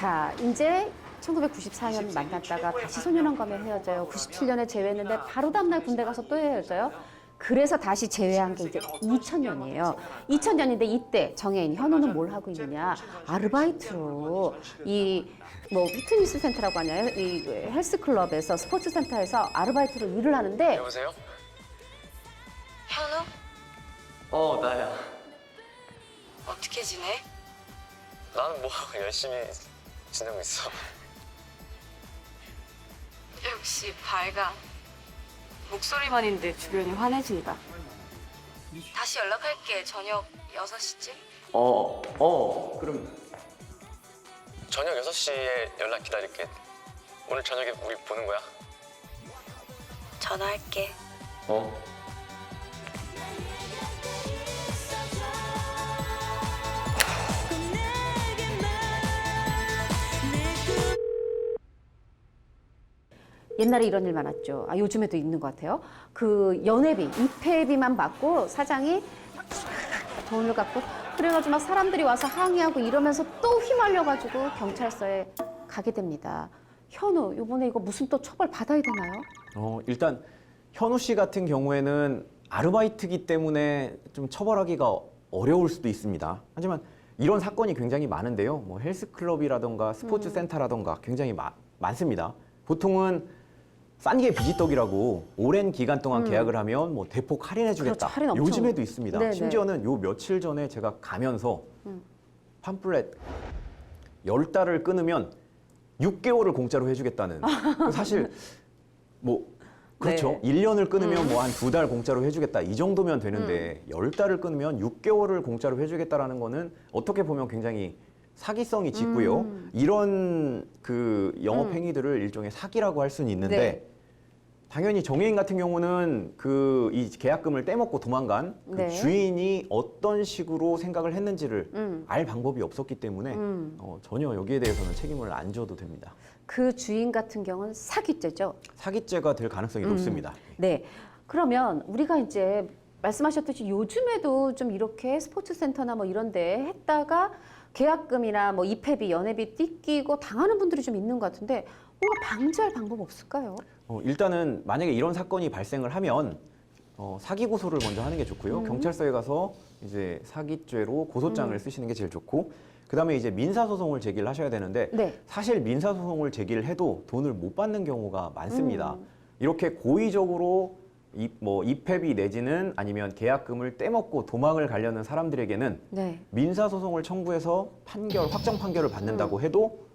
자, 이제 1994년 만났다가 다시 소년원감에 헤어져요. 97년에 재회했는데 바로 다음날 군대 가서 또 헤어져요. 그래서 다시 재회한 게 이제 2000년이에요. 2000년인데 이때 정혜인, 현우는 뭘 하고 있느냐. 아르바이트로 이 뭐 피트니스 센터라고 하나요? 이 헬스클럽에서 스포츠 센터에서 아르바이트로 일을 하는데 여보세요? 현우? 나야. 어떻게 지내? 나는 뭐 열심히 지내고 있어. 역시 밝아. 목소리만인데 주변이 환해진다. 다시 연락할게. 저녁 6시쯤? 그럼 저녁 6시에 연락 기다릴게. 오늘 저녁에 우리 보는 거야? 전화할게. 옛날에 이런 일 많았죠. 아, 요즘에도 있는 것 같아요. 그 연회비, 입회비만 받고 사장이 돈을 갖고 그래가지고 막 사람들이 와서 항의하고 이러면서 또 휘말려가지고 경찰서에 가게 됩니다. 현우, 이번에 이거 무슨 또 처벌 받아야 되나요? 일단 현우 씨 같은 경우에는 아르바이트기 때문에 좀 처벌하기가 어려울 수도 있습니다. 하지만 이런 사건이 굉장히 많은데요. 뭐 헬스클럽이라던가 스포츠 센터라던가 굉장히 많습니다. 보통은 싼 게 비지떡이라고 오랜 기간 동안 계약을 하면 뭐 대폭 할인해주겠다. 그렇죠, 할인 엄청. 요즘에도 있습니다. 네네. 심지어는 요 며칠 전에 제가 가면서 팜플렛 10달을 끊으면 6개월을 공짜로 해주겠다는. 사실 뭐 그렇죠. 네. 1년을 끊으면 뭐 한 2달 공짜로 해주겠다 이 정도면 되는데 10달을 끊으면 6개월을 공짜로 해주겠다라는 거는 어떻게 보면 굉장히 사기성이 짙고요. 이런 그 영업 행위들을 일종의 사기라고 할 수는 있는데 네. 당연히 정혜인 같은 경우는 그 이 계약금을 떼먹고 도망간 그 네. 주인이 어떤 식으로 생각을 했는지를 알 방법이 없었기 때문에 전혀 여기에 대해서는 책임을 안 져도 됩니다. 그 주인 같은 경우는 사기죄죠. 사기죄가 될 가능성이 높습니다. 네. 그러면 우리가 이제 말씀하셨듯이 요즘에도 좀 이렇게 스포츠 센터나 뭐 이런 데 했다가 계약금이나 뭐 입회비, 연회비 띠끼고 당하는 분들이 좀 있는 것 같은데 뭔가 방지할 방법 없을까요? 일단은 만약에 이런 사건이 발생을 하면 사기 고소를 먼저 하는 게 좋고요. 경찰서에 가서 이제 사기죄로 고소장을 쓰시는 게 제일 좋고, 그다음에 이제 민사소송을 제기를 하셔야 되는데 네. 사실 민사소송을 제기를 해도 돈을 못 받는 경우가 많습니다. 이렇게 고의적으로 뭐 입회비 내지는 아니면 계약금을 떼먹고 도망을 가려는 사람들에게는 네. 민사소송을 청구해서 확정 판결을 받는다고 해도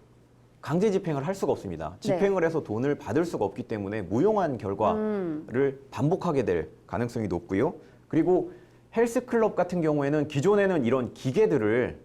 강제 집행을 할 수가 없습니다. 집행을 해서 돈을 받을 수가 없기 때문에 무용한 결과를 반복하게 될 가능성이 높고요. 그리고 헬스클럽 같은 경우에는 기존에는 이런 기계들을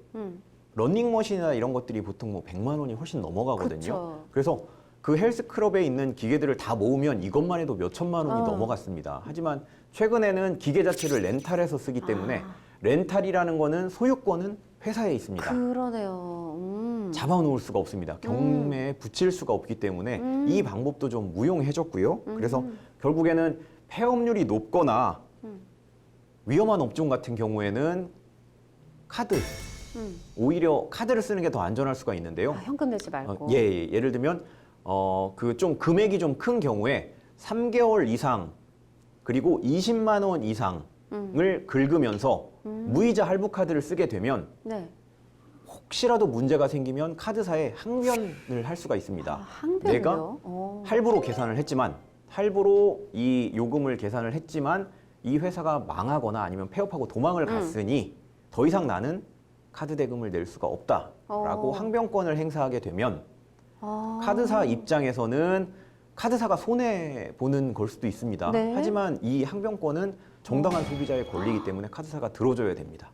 러닝머신이나 이런 것들이 보통 뭐 100만 원이 훨씬 넘어가거든요. 그쵸. 그래서 그 헬스클럽에 있는 기계들을 다 모으면 이것만 해도 몇 천만 원이 넘어갔습니다. 하지만 최근에는 기계 자체를 렌탈해서 쓰기 때문에 렌탈이라는 거는 소유권은 회사에 있습니다. 그러네요. 잡아놓을 수가 없습니다. 경매에 붙일 수가 없기 때문에 이 방법도 좀 무용해졌고요. 그래서 결국에는 폐업률이 높거나 위험한 업종 같은 경우에는 카드, 오히려 카드를 쓰는 게 더 안전할 수가 있는데요. 현금 내지 말고. 예를 들면 그 좀 금액이 좀 큰 경우에 3개월 이상 그리고 20만 원 이상을 긁으면서 무이자 할부 카드를 쓰게 되면 네. 혹시라도 문제가 생기면 카드사에 항변을 할 수가 있습니다. 항변을요? 내가 할부로 계산을 했지만 할부로 이 요금을 계산을 했지만 이 회사가 망하거나 아니면 폐업하고 도망을 갔으니 더 이상 나는 카드 대금을 낼 수가 없다라고 항변권을 행사하게 되면 카드사 입장에서는 카드사가 손해 보는 걸 수도 있습니다. 네. 하지만 이 항변권은 정당한 소비자의 권리이기 때문에 카드사가 들어줘야 됩니다.